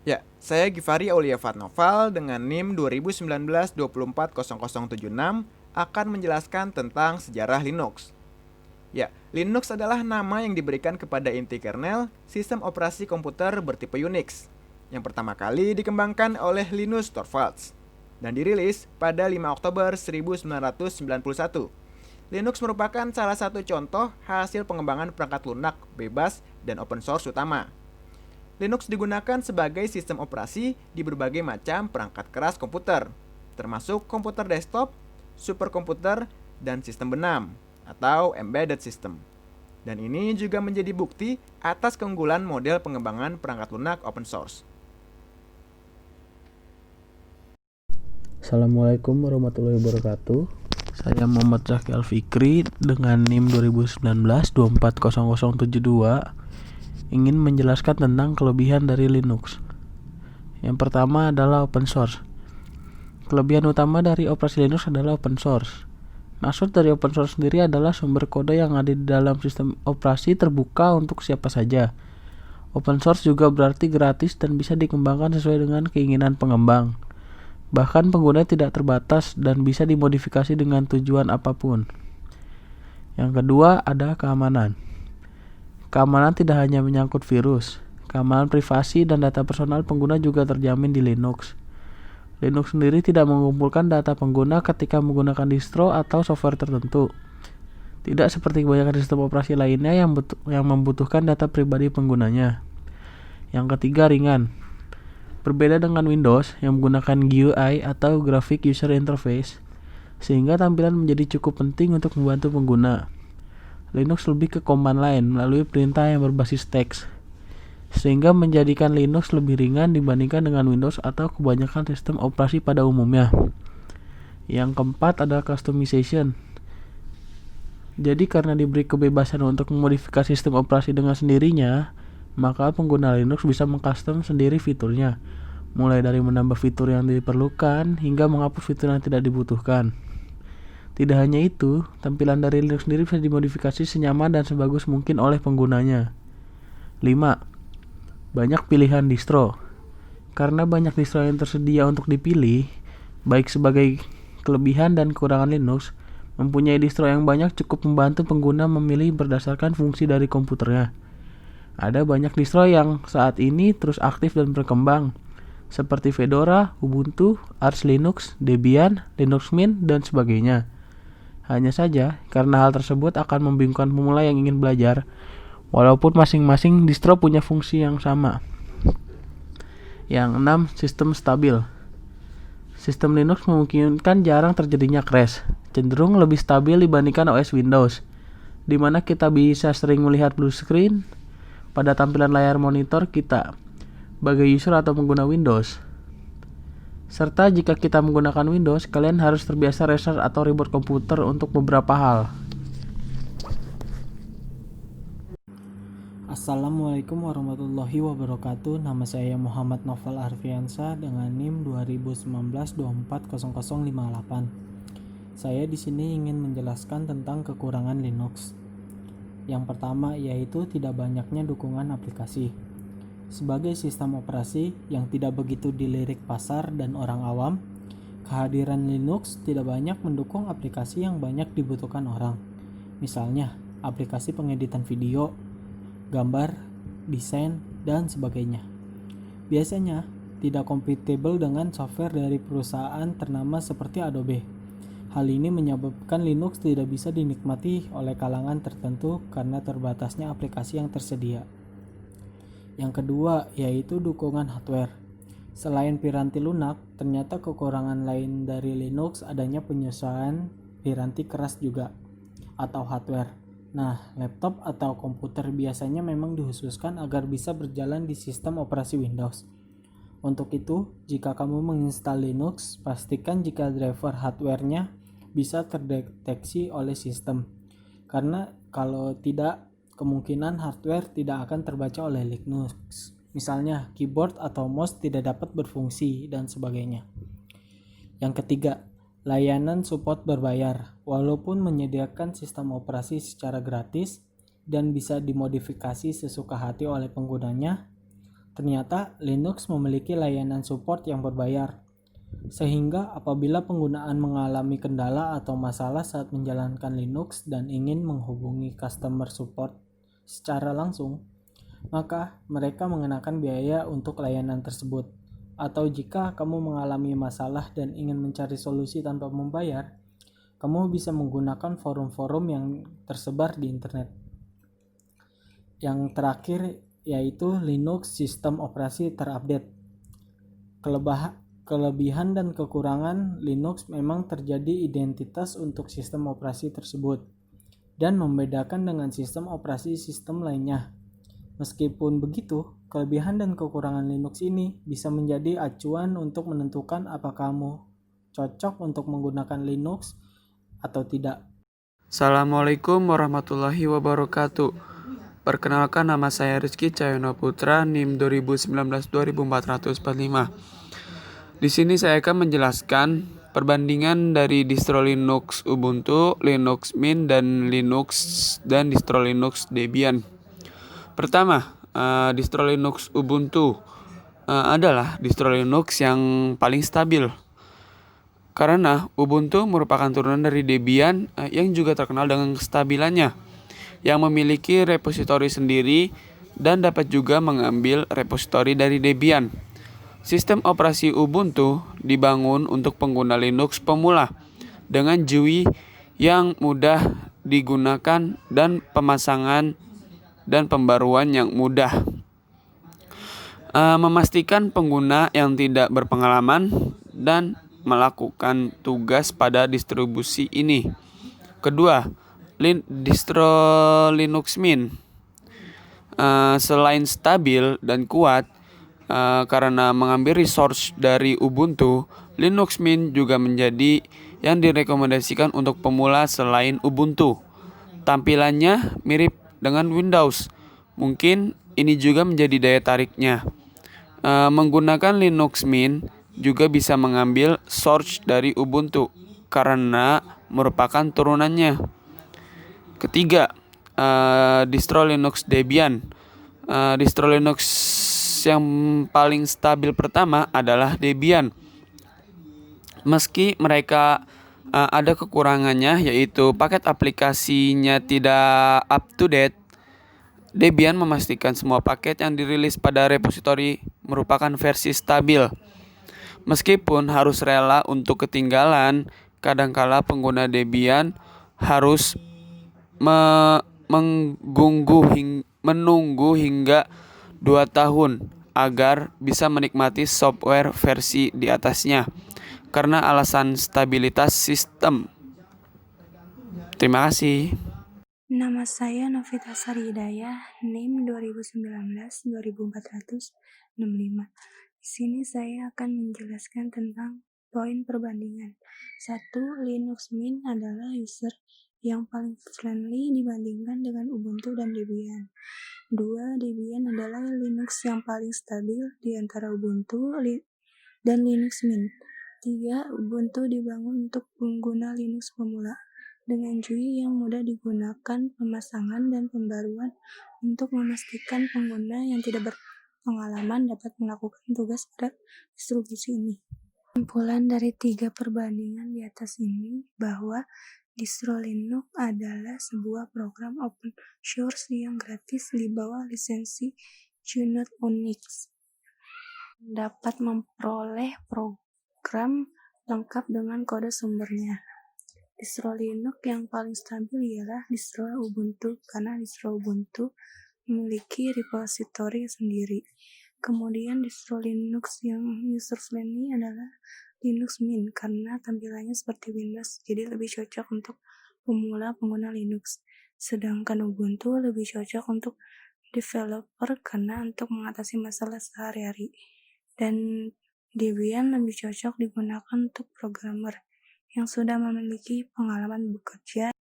Ya, saya Givari Aulia Fatnoval dengan NIM 2019-240076 akan menjelaskan tentang sejarah Linux. Ya, Linux adalah nama yang diberikan kepada inti kernel sistem operasi komputer bertipe Unix yang pertama kali dikembangkan oleh Linus Torvalds dan dirilis pada 5 Oktober 1991. Linux merupakan salah satu contoh hasil pengembangan perangkat lunak bebas dan open source utama. Linux digunakan sebagai sistem operasi di berbagai macam perangkat keras komputer, termasuk komputer desktop, superkomputer, dan sistem benam atau embedded system. Dan ini juga menjadi bukti atas keunggulan model pengembangan perangkat lunak open source. Assalamualaikum warahmatullahi wabarakatuh. Saya Muhammad Zaki Alfikri dengan NIM 2019-240072 ingin menjelaskan tentang kelebihan dari Linux. Yang pertama adalah open source. Kelebihan utama dari operasi Linux adalah open source. Maksud dari open source sendiri adalah sumber kode yang ada di dalam sistem operasi terbuka untuk siapa saja. Open source juga berarti gratis dan bisa dikembangkan sesuai dengan keinginan pengembang. Bahkan pengguna tidak terbatas dan bisa dimodifikasi dengan tujuan apapun. Yang kedua ada keamanan. Keamanan tidak hanya menyangkut virus. Keamanan privasi dan data personal pengguna juga terjamin di Linux. Linux sendiri tidak mengumpulkan data pengguna ketika menggunakan distro atau software tertentu. Tidak seperti kebanyakan sistem operasi lainnya yang membutuhkan data pribadi penggunanya. Yang ketiga ringan. Berbeda dengan Windows yang menggunakan GUI atau Graphic User Interface, sehingga tampilan menjadi cukup penting untuk membantu pengguna. Linux lebih ke command line melalui perintah yang berbasis teks, sehingga menjadikan Linux lebih ringan dibandingkan dengan Windows atau kebanyakan sistem operasi pada umumnya. Yang keempat adalah customization. Jadi karena diberi kebebasan untuk memodifikasi sistem operasi dengan sendirinya, maka pengguna Linux bisa mengcustom sendiri fiturnya, mulai dari menambah fitur yang diperlukan hingga menghapus fitur yang tidak dibutuhkan. Tidak hanya itu, tampilan dari Linux sendiri bisa dimodifikasi senyaman dan sebagus mungkin oleh penggunanya. 5. Banyak pilihan distro. Karena banyak distro yang tersedia untuk dipilih, baik sebagai kelebihan dan kekurangan Linux, mempunyai distro yang banyak cukup membantu pengguna memilih berdasarkan fungsi dari komputernya. Ada banyak distro yang saat ini terus aktif dan berkembang, seperti Fedora, Ubuntu, Arch Linux, Debian, Linux Mint, dan sebagainya. Hanya saja, karena hal tersebut akan membingungkan pemula yang ingin belajar, walaupun masing-masing distro punya fungsi yang sama. Yang 6. Sistem stabil. Sistem Linux memungkinkan jarang terjadinya crash, cenderung lebih stabil dibandingkan OS Windows, di mana kita bisa sering melihat blue screen pada tampilan layar monitor kita, sebagai user atau pengguna Windows. Serta jika kita menggunakan Windows, kalian harus terbiasa restart atau reboot komputer untuk beberapa hal. Assalamualaikum warahmatullahi wabarakatuh. Nama saya Muhammad Novel Arfiansa dengan NIM 2019-240058. Saya di sini ingin menjelaskan tentang kekurangan Linux. Yang pertama yaitu tidak banyaknya dukungan aplikasi. Sebagai sistem operasi yang tidak begitu dilirik pasar dan orang awam, kehadiran Linux tidak banyak mendukung aplikasi yang banyak dibutuhkan orang. Misalnya, aplikasi pengeditan video, gambar, desain, dan sebagainya. Biasanya tidak kompatibel dengan software dari perusahaan ternama seperti Adobe. Hal ini menyebabkan Linux tidak bisa dinikmati oleh kalangan tertentu karena terbatasnya aplikasi yang tersedia. Yang kedua yaitu dukungan hardware. Selain piranti lunak, ternyata kekurangan lain dari Linux adanya penyesuaian piranti keras juga atau hardware. Nah, laptop atau komputer biasanya memang dikhususkan agar bisa berjalan di sistem operasi Windows. Untuk itu, jika kamu menginstal Linux, pastikan jika driver hardware-nya bisa terdeteksi oleh sistem. Karena kalau tidak, kemungkinan hardware tidak akan terbaca oleh Linux. Misalnya, keyboard atau mouse tidak dapat berfungsi dan sebagainya. Yang ketiga, layanan support berbayar. Walaupun menyediakan sistem operasi secara gratis dan bisa dimodifikasi sesuka hati oleh penggunanya, Ternyata Linux memiliki layanan support yang berbayar, sehingga apabila penggunaan mengalami kendala atau masalah saat menjalankan Linux dan ingin menghubungi customer support secara langsung, maka mereka mengenakan biaya untuk layanan tersebut. Atau jika kamu mengalami masalah dan ingin mencari solusi tanpa membayar, kamu bisa menggunakan forum-forum yang tersebar di internet. Yang terakhir yaitu Linux sistem operasi terupdate. Kelebihan dan kekurangan Linux memang terjadi identitas untuk sistem operasi tersebut dan membedakan dengan sistem operasi sistem lainnya. Meskipun begitu, kelebihan dan kekurangan Linux ini bisa menjadi acuan untuk menentukan apakah kamu cocok untuk menggunakan Linux atau tidak. Assalamualaikum warahmatullahi wabarakatuh. Perkenalkan, nama saya Rizky Cahyono Putra, NIM 2019-2445. Di sini saya akan menjelaskan perbandingan dari distro Linux Ubuntu, Linux Mint, dan distro Linux Debian. Pertama, distro Linux Ubuntu adalah distro Linux yang paling stabil. Karena Ubuntu merupakan turunan dari Debian yang juga terkenal dengan kestabilannya, yang memiliki repositori sendiri dan dapat juga mengambil repositori dari Debian. Sistem operasi Ubuntu dibangun untuk pengguna Linux pemula dengan GUI yang mudah digunakan dan pemasangan dan pembaruan yang mudah. Memastikan pengguna yang tidak berpengalaman dan melakukan tugas pada distribusi ini. Kedua, distro Linux Mint. Selain stabil dan kuat karena mengambil resource dari Ubuntu, Linux Mint juga menjadi yang direkomendasikan untuk pemula selain Ubuntu. Tampilannya mirip dengan Windows. Mungkin ini juga menjadi daya tariknya. Menggunakan Linux Mint juga bisa mengambil source dari Ubuntu karena merupakan turunannya. Ketiga, distro Linux Debian. Distro Linux yang paling stabil pertama adalah Debian. Meski mereka ada kekurangannya, yaitu paket aplikasinya tidak up to date, Debian memastikan semua paket yang dirilis pada repositori merupakan versi stabil. Meskipun harus rela untuk ketinggalan, kadangkala pengguna Debian harus menunggu hingga 2 tahun agar bisa menikmati software versi di atasnya karena alasan stabilitas sistem. Terima kasih. Nama saya Novita Sari Hidayah, NIM 2019-2465. Di sini saya akan menjelaskan tentang poin perbandingan. 1. Linux Mint adalah user yang paling friendly dibandingkan dengan Ubuntu dan Debian. 2. Debian adalah Linux yang paling stabil di antara Ubuntu dan Linux Mint. 3. Ubuntu dibangun untuk pengguna Linux pemula dengan GUI yang mudah digunakan, pemasangan dan pembaruan untuk memastikan pengguna yang tidak berpengalaman dapat melakukan tugas pada distribusi ini. Kesimpulan dari 3 perbandingan di atas ini bahwa distro Linux adalah sebuah program open source yang gratis di bawah lisensi GNU Unix. Dapat memperoleh program lengkap dengan kode sumbernya. Distro Linux yang paling stabil ialah distro Ubuntu karena distro Ubuntu memiliki repositori sendiri. Kemudian distro Linux yang user friendly adalah Linux Mint karena tampilannya seperti Windows, jadi lebih cocok untuk pemula pengguna Linux. Sedangkan Ubuntu lebih cocok untuk developer karena untuk mengatasi masalah sehari-hari. Dan Debian lebih cocok digunakan untuk programmer yang sudah memiliki pengalaman bekerja